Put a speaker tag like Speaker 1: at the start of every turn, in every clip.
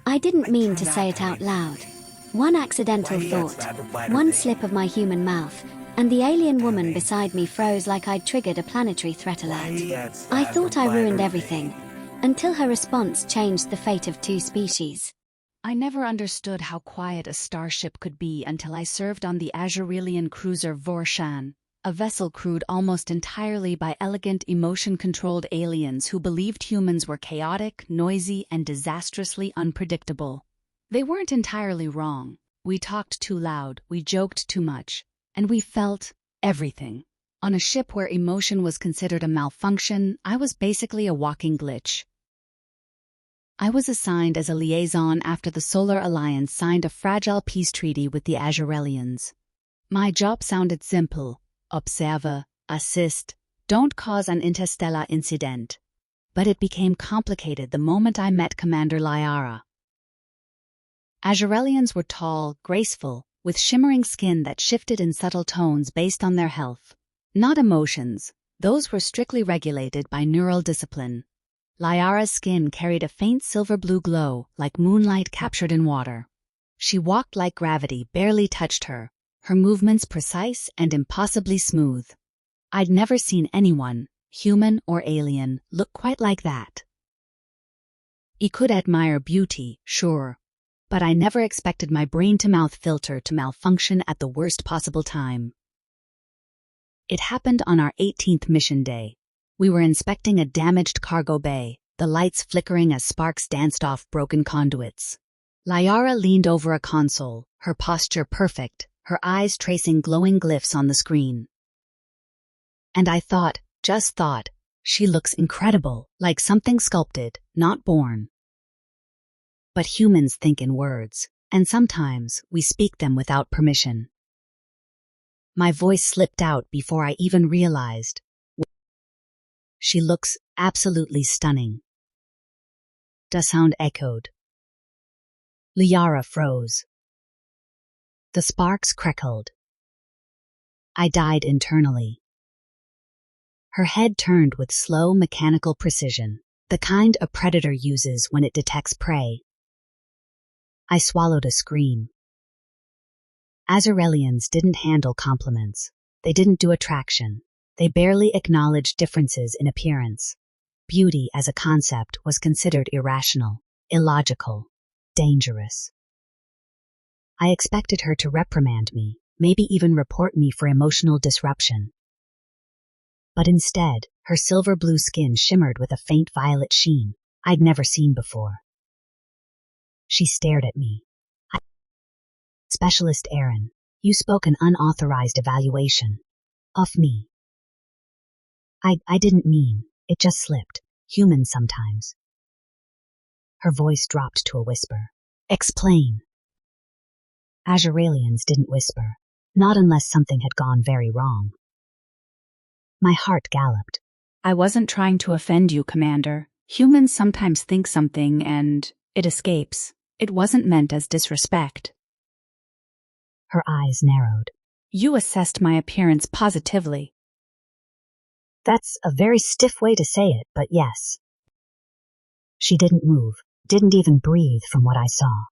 Speaker 1: I didn't mean to say it out loud. One accidental thought, one slip of my human mouth, and the alien woman beside me froze like I'd triggered a planetary threat alert. I thought I ruined everything, until her response changed the fate of two species.
Speaker 2: I never understood how quiet a starship could be until I served on the Azurelian cruiser Vorshan, a vessel crewed almost entirely by elegant, emotion-controlled aliens who believed humans were chaotic, noisy, and disastrously unpredictable. They weren't entirely wrong. We talked too loud, we joked too much, and we felt everything. On a ship where emotion was considered a malfunction, I was basically a walking glitch. I was assigned as a liaison after the Solar Alliance signed a fragile peace treaty with the Azurelians. My job sounded simple: observe, assist, don't cause an interstellar incident. But it became complicated the moment I met Commander Lyara. Azurelians were tall, graceful, with shimmering skin that shifted in subtle tones based on their health. Not emotions, those were strictly regulated by neural discipline. Lyara's skin carried a faint silver-blue glow, like moonlight captured in water. She walked like gravity barely touched her, her movements precise and impossibly smooth. I'd never seen anyone, human or alien, look quite like that. I could admire beauty, sure, but I never expected my brain-to-mouth filter to malfunction at the worst possible time. It happened on our 18th mission day. We were inspecting a damaged cargo bay, the lights flickering as sparks danced off broken conduits. Lyara leaned over a console, her posture perfect, her eyes tracing glowing glyphs on the screen. And I thought, just thought, she looks incredible, like something sculpted, not born. But humans think in words, and sometimes we speak them without permission. My voice slipped out before I even realized. She looks absolutely stunning. The sound echoed. Lyara froze. The sparks crackled. I died internally. Her head turned with slow mechanical precision, the kind a predator uses when it detects prey. I swallowed a scream. Azurelians didn't handle compliments. They didn't do attraction. They barely acknowledged differences in appearance. Beauty as a concept was considered irrational, illogical, dangerous. I expected her to reprimand me, maybe even report me for emotional disruption. But instead, her silver-blue skin shimmered with a faint violet sheen I'd never seen before. She stared at me. Specialist Aaron, you spoke an unauthorized evaluation of me. I didn't mean, it just slipped. Humans sometimes. Her voice dropped to a whisper. Explain. Azurelians didn't whisper, not unless something had gone very wrong. My heart galloped. I wasn't trying to offend you, Commander. Humans sometimes think something and it escapes. It wasn't meant as disrespect.
Speaker 1: Her eyes narrowed.
Speaker 2: You assessed my appearance positively.
Speaker 1: That's a very stiff way to say it, but yes. She didn't move, didn't even breathe from what I saw.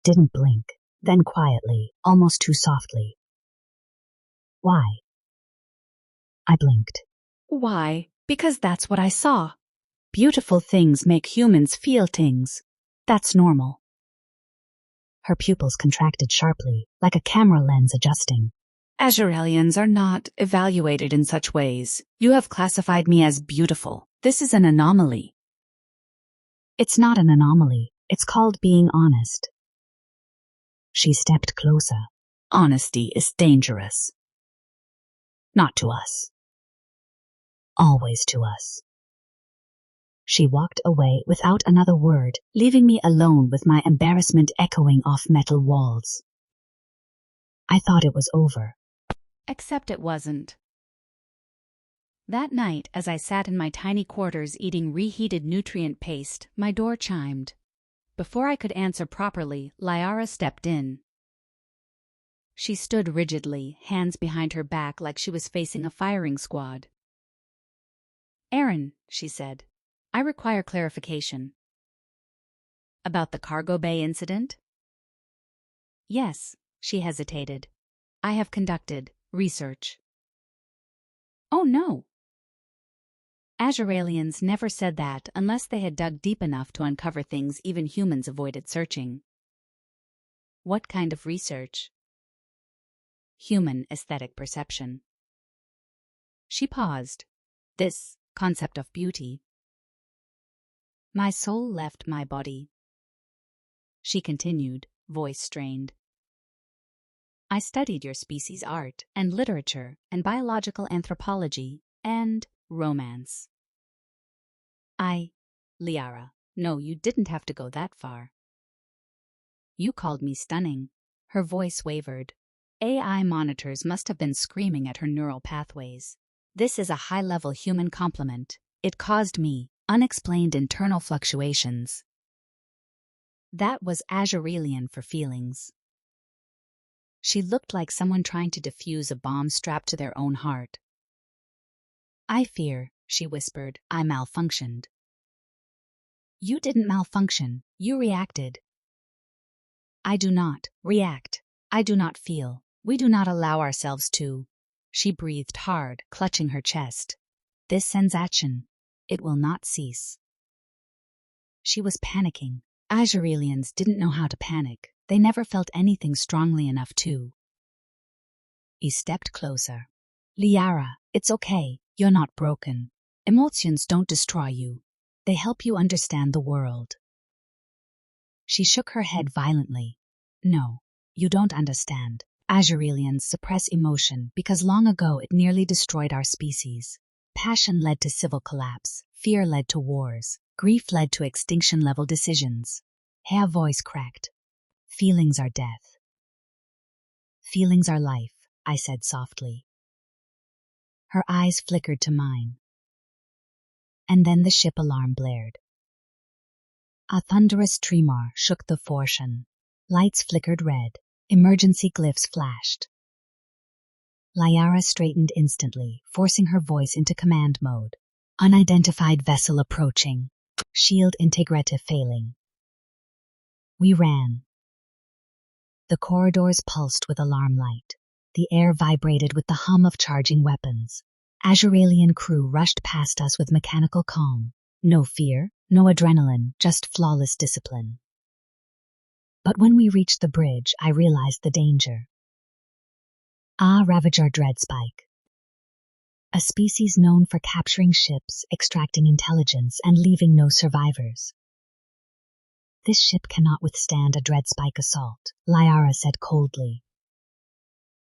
Speaker 1: Didn't blink, then quietly, almost too softly. Why? I blinked.
Speaker 2: Why? Because that's what I saw. Beautiful things make humans feel things. That's normal.
Speaker 1: Her pupils contracted sharply, like a camera lens adjusting.
Speaker 2: Azurelians are not evaluated in such ways. You have classified me as beautiful. This is an anomaly.
Speaker 1: It's not an anomaly. It's called being honest. She stepped closer.
Speaker 2: Honesty is dangerous.
Speaker 1: Not to us. Always to us. She walked away without another word, leaving me alone with my embarrassment echoing off metal walls. I thought it was over.
Speaker 2: Except it wasn't. That night, as I sat in my tiny quarters eating reheated nutrient paste, my door chimed. Before I could answer properly, Lyara stepped in. She stood rigidly, hands behind her back like she was facing a firing squad. Aaron, she said, I require clarification. A About the cargo bay incident? Yes, she hesitated. I have conducted research. Oh no! Azurelians never said that unless they had dug deep enough to uncover things even humans avoided searching. What kind of research? Human aesthetic perception. She paused. This concept of beauty. My soul left my body. She continued, voice strained. I studied your species' art and literature and biological anthropology and romance. Liara, no, you didn't have to go that far. You called me stunning. Her voice wavered. AI monitors must have been screaming at her neural pathways. This is a high-level human compliment. It caused me unexplained internal fluctuations. That was Azurelian for feelings. She looked like someone trying to defuse a bomb strapped to their own heart. I fear, she whispered, I malfunctioned. You didn't malfunction, you reacted. I do not react. I do not feel. We do not allow ourselves to. She breathed hard, clutching her chest. This sensation, it will not cease. She was panicking. Azurelians didn't know how to panic. They never felt anything strongly enough to. He stepped closer. Liara, it's okay. You're not broken. Emotions don't destroy you. They help you understand the world. She shook her head violently. No, you don't understand. Azurelians suppress emotion because long ago it nearly destroyed our species. Passion led to civil collapse. Fear led to wars. Grief led to extinction-level decisions. Her voice cracked. Feelings are death. Feelings are life, I said softly. Her eyes flickered to mine. And then the ship alarm blared. A thunderous tremor shook the foreshore. Lights flickered red. Emergency glyphs flashed. Liara straightened instantly, forcing her voice into command mode. Unidentified vessel approaching. Shield integrity failing. We ran. The corridors pulsed with alarm light. The air vibrated with the hum of charging weapons. Azurelian crew rushed past us with mechanical calm. No fear, no adrenaline, just flawless discipline. But when we reached the bridge, I realized the danger. Ravager Dreadspike. A species known for capturing ships, extracting intelligence, and leaving no survivors. This ship cannot withstand a Dreadspike assault, Liara said coldly.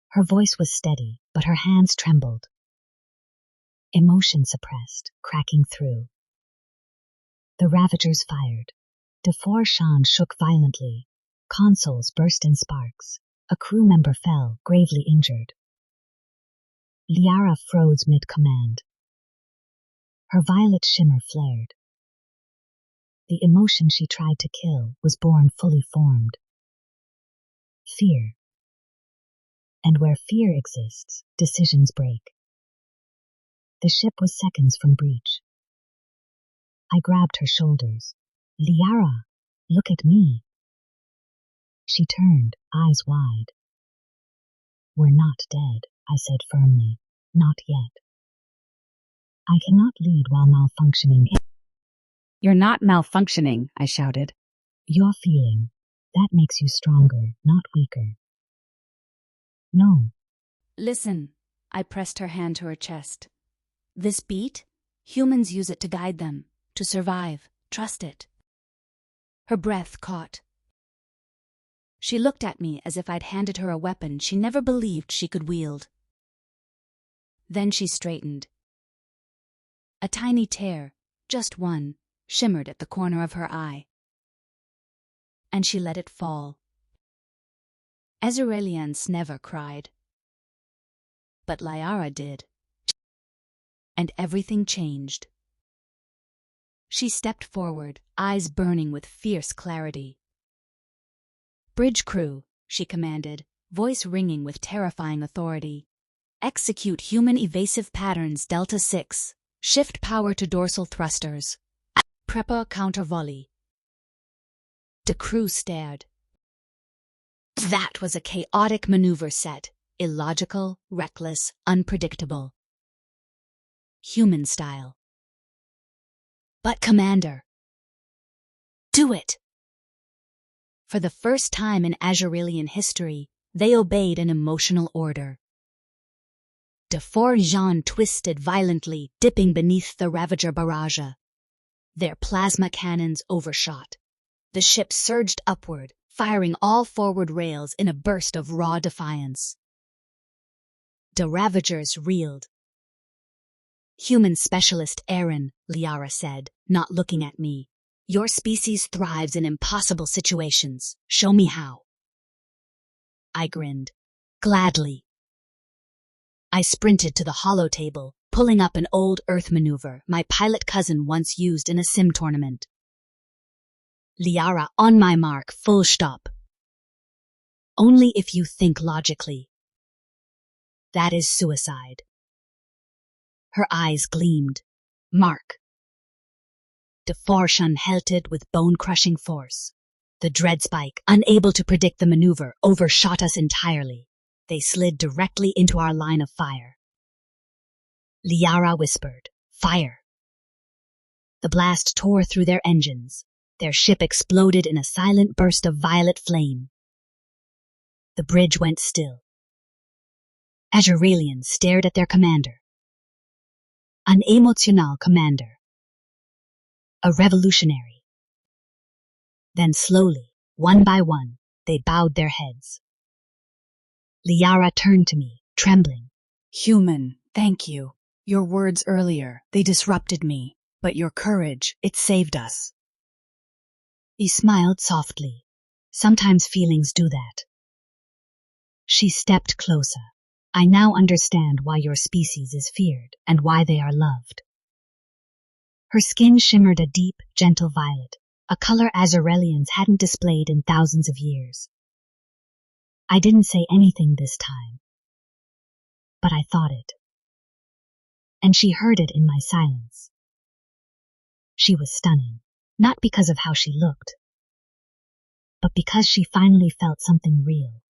Speaker 2: Her voice was steady, but her hands trembled. Emotion suppressed, cracking through. The Ravagers fired. The foreshore shook violently. Consoles burst in sparks. A crew member fell, gravely injured. Liara froze mid-command. Her violet shimmer flared. The emotion she tried to kill was born fully formed. Fear. And where fear exists, decisions break. The ship was seconds from breach. I grabbed her shoulders. Liara, look at me. She turned, eyes wide. We're not dead, I said firmly. Not yet. I cannot lead while malfunctioning. You're not malfunctioning, I shouted.
Speaker 1: You're feeling. That makes you stronger, not weaker. No.
Speaker 2: Listen, I pressed her hand to her chest. This beat, humans use it to guide them, to survive. Trust it. Her breath caught. She looked at me as if I'd handed her a weapon she never believed she could wield. Then she straightened. A tiny tear, just one, shimmered at the corner of her eye. And she let it fall. Azurelians never cried. But Liara did. And everything changed. She stepped forward, eyes burning with fierce clarity. Bridge crew, she commanded, voice ringing with terrifying authority. Execute human evasive patterns Delta 6. Shift power to dorsal thrusters. Prepare counter volley. The crew stared. That was a chaotic maneuver set, illogical, reckless, unpredictable. Human style. But Commander, do it! For the first time in Azurelian history, they obeyed an emotional order. The four Jean twisted violently, dipping beneath the Ravager barrage. Their plasma cannons overshot. The ship surged upward, firing all forward rails in a burst of raw defiance. The Ravagers reeled. Human specialist Aaron, Liara said, not looking at me. Your species thrives in impossible situations. Show me how. I grinned. Gladly. I sprinted to the hollow table, pulling up an old Earth maneuver my pilot cousin once used in a sim tournament. Liara, on my mark, full stop. Only if you think logically. That is suicide. Her eyes gleamed. Mark. The Forshun helted with bone-crushing force. The Dreadspike, unable to predict the maneuver, overshot us entirely. They slid directly into our line of fire. Liara whispered, "Fire." The blast tore through their engines. Their ship exploded in a silent burst of violet flame. The bridge went still. Azurelians stared at their commander. An émotionnel commander. A revolutionary. Then slowly, one by one, they bowed their heads. Liara turned to me, trembling.
Speaker 3: Human, thank you. Your words earlier, they disrupted me, but your courage, it saved us.
Speaker 1: He smiled softly. Sometimes feelings do that. She stepped closer. I now understand why your species is feared and why they are loved. Her skin shimmered a deep, gentle violet, a color Azurelians hadn't displayed in thousands of years. I didn't say anything this time, but I thought it. And she heard it in my silence. She was stunning, not because of how she looked, but because she finally felt something real.